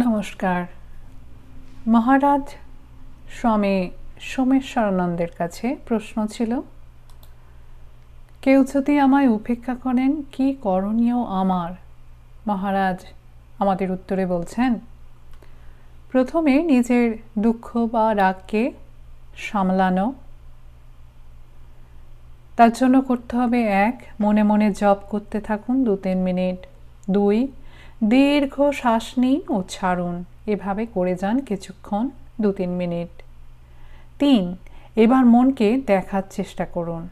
নমস্কার। মহারাজ স্বামী সোমেশ্বরানন্দের কাছে প্রশ্ন ছিল, কেউ যদি আমায় উপেক্ষা করেন কি করণীয় আমার? মহারাজ আমাদের উত্তরে বলছেন, প্রথমে নিজের দুঃখ বা রাগকে সামলানো। তার জন্য করতে হবে 1, মনে মনে জপ করতে থাকুন 2-3 মিনিট। 2, দীর্ঘ শ্বাস নিন ও ছাড়ুন, এভাবে করে যান কিছুক্ষণ 2-3 মিনিট। 3, এবার মনকে দেখার চেষ্টা করুন,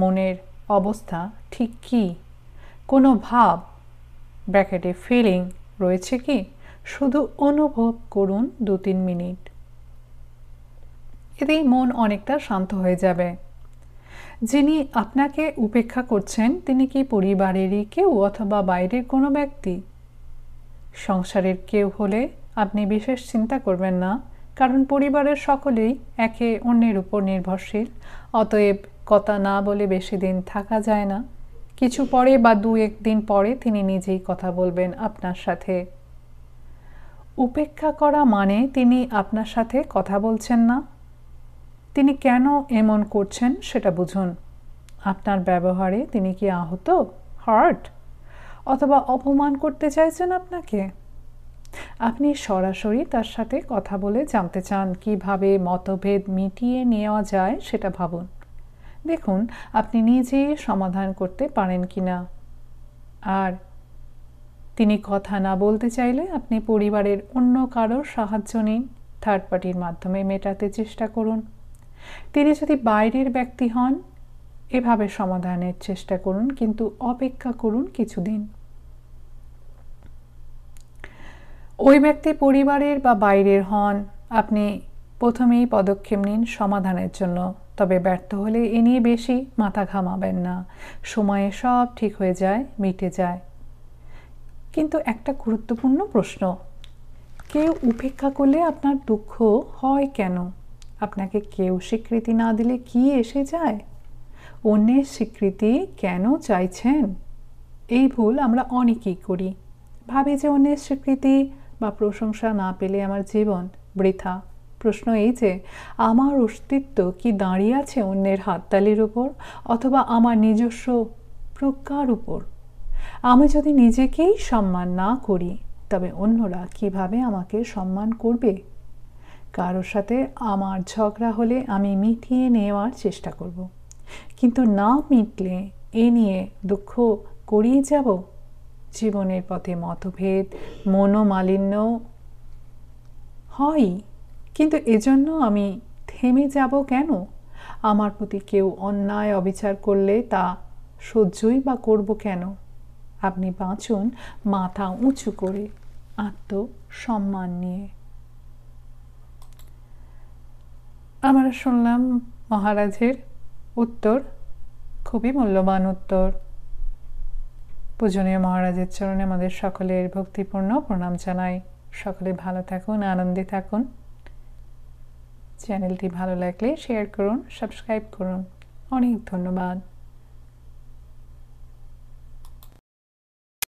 মনের অবস্থা ঠিক কী, কোনো ভাব ব্র্যাকেটে ফিলিং রয়েছে কি, শুধু অনুভব করুন 2-3 মিনিট। এতেই মন অনেকটা শান্ত হয়ে যাবে। যিনি আপনাকে উপেক্ষা করছেন তিনি কি পরিবারেরই কেউ অথবা বাইরের কোনো ব্যক্তি? সংসারের কেউ হলে আপনি বিশেষ চিন্তা করবেন না, কারণ পরিবারের সকলেই একে অন্যের উপর নির্ভরশীল। অতএব কথা না বলে বেশি দিন থাকা যায় না। কিছু পরে বা 2-1 দিন পরে তিনি নিজেই কথা বলবেন আপনার সাথে। উপেক্ষা করা মানে তিনি আপনার সাথে কথা বলছেন না। তিনি কেন এমন করছেন সেটা বুঝুন। আপনার ব্যবহারে তিনি কি আহত, হার্ট, অথবা অপমান করতে চাইছেন আপনাকে? আপনি সরাসরি তার সাথে কথা বলে জানতে চান কিভাবে মতভেদ মিটিয়ে নেওয়া যায়, সেটা ভাবুন। দেখুন আপনি নিজেই সমাধান করতে পারেন কিনা। আর তিনি কথা না বলতে চাইলে আপনি পরিবারের অন্য কারোর সাহায্য নিন, থার্ড পার্টির মাধ্যমে মেটাতে চেষ্টা করুন। তিনি যদি বাইরের ব্যক্তি হন, এভাবে সমাধানের চেষ্টা করুন, কিন্তু অপেক্ষা করুন কিছুদিন। ওই ব্যক্তি পরিবারের বা বাইরের হন, আপনি প্রথমেই পদক্ষেপ নিন সমাধানের জন্য। তবে ব্যর্থ হলে এ নিয়ে বেশি মাথা ঘামাবেন না, সময়ে সব ঠিক হয়ে যায়, মিটে যায়। কিন্তু একটা গুরুত্বপূর্ণ প্রশ্ন, কেউ উপেক্ষা করলে আপনার দুঃখ হয় কেন? আপনাকে কেউ স্বীকৃতি না দিলে কি এসে যায়? অন্যের স্বীকৃতি কেন চাইছেন? এই ভুল আমরা অনেকেই করি। ভাবি যে অন্যের স্বীকৃতি বা প্রশংসা না পেলে আমার জীবন বৃথা। প্রশ্ন এই যে, আমার অস্তিত্ব কি দাঁড়িয়ে আছে অন্যের হাততালির উপর অথবা আমার নিজস্ব প্রজ্ঞার উপর? আমি যদি নিজেকেই সম্মান না করি, তবে অন্যরা কিভাবে আমাকে সম্মান করবে? কারোর সাথে আমার ঝগড়া হলে আমি মিটিয়ে নেওয়ার চেষ্টা করব, কিন্তু না মিটলে এ নিয়ে দুঃখ করিয়ে যাব। জীবনের পথে মতভেদ, মনোমালিন্য হয়, কিন্তু এজন্য আমি থেমে যাব কেন? আমার প্রতি কেউ অন্যায় অবিচার করলে তা সহ্যই বা করব কেন? আপনি বাঁচুন মাথা উঁচু করে, আত্মসম্মান নিয়ে। আমরা শুনলাম মহারাজের উত্তর, খুবই মূল্যবান উত্তর। পূজনীয় মহারাজের চরণে আমাদের সকলের ভক্তিপূর্ণ প্রণাম জানাই। সকলে ভালো থাকুন, আনন্দে থাকুন। চ্যানেলটি ভালো লাগলে শেয়ার করুন, সাবস্ক্রাইব করুন। অনেক ধন্যবাদ।